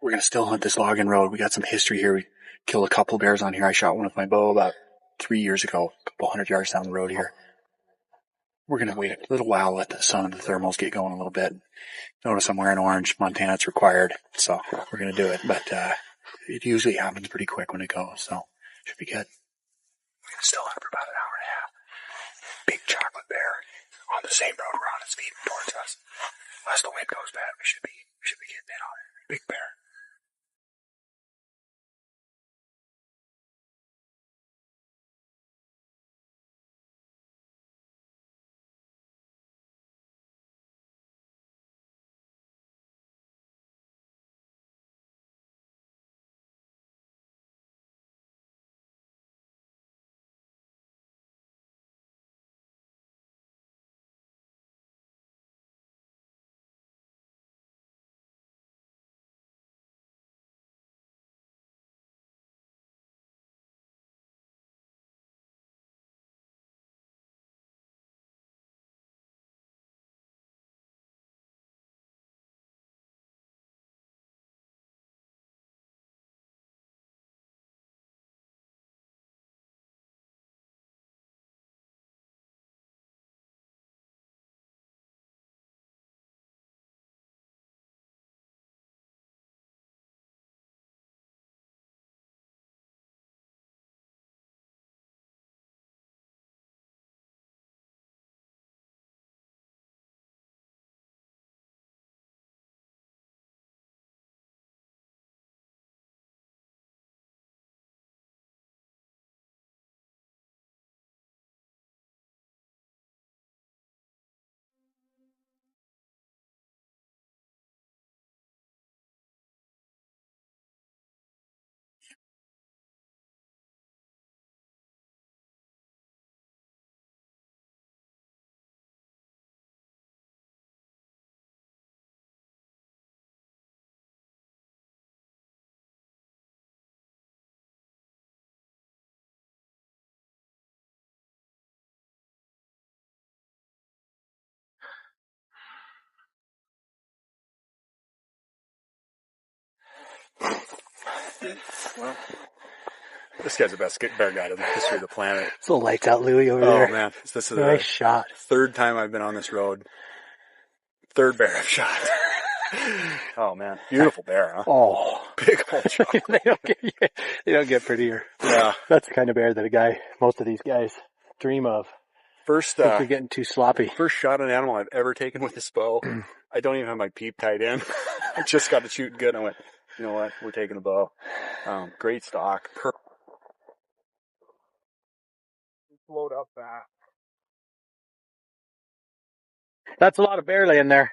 We're going to still hunt this logging road. We got some history here. We killed a couple bears on here. I shot one with my bow about 3 years ago, a couple hundred yards down the road here. We're going to wait a little while, let the sun and the thermals get going a little bit. Notice I'm wearing orange. Montana, it's required. So we're going to do it. But it usually happens pretty quick when it goes. So should be good. We're going to still hunt for about an hour and a half. Big chocolate bear on the same road we're on. It's feeding towards us. Unless the wind goes bad, we should be getting in on it. Big bear. Well, this guy's the best bear guide in the history of the planet. It's a little lights out Louie over there. Oh man, this is Nice the shot. third time I've been on this road. Third bear I've shot. Oh man, beautiful bear, huh? Oh, Big old chocolate. they don't get prettier. Yeah. That's the kind of bear that most of these guys dream of. First, I think you're getting too sloppy. First shot at an animal I've ever taken with this bow. I don't even have my peep tied in. I just got to shoot good. And I went, you know what? We're taking the bow. Great stock. Load up fast. That's a lot of bear laying there.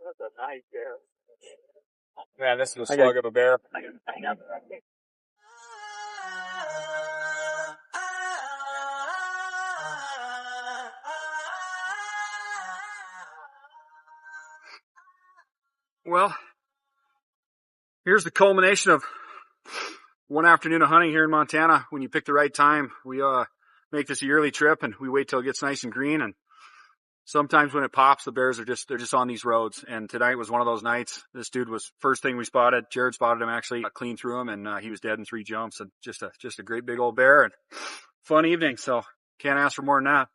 That's a nice bear. Man, this is a slug of a bear. Well, here's the culmination of one afternoon of hunting here in Montana. When you pick the right time, we make this a yearly trip, and we wait till it gets nice and green. And sometimes when it pops, the bears they're just on these roads. And tonight was one of those nights. This dude was first thing we spotted. Jared spotted him actually, clean through him, and he was dead in 3 jumps. And just a great big old bear and fun evening. So can't ask for more than that.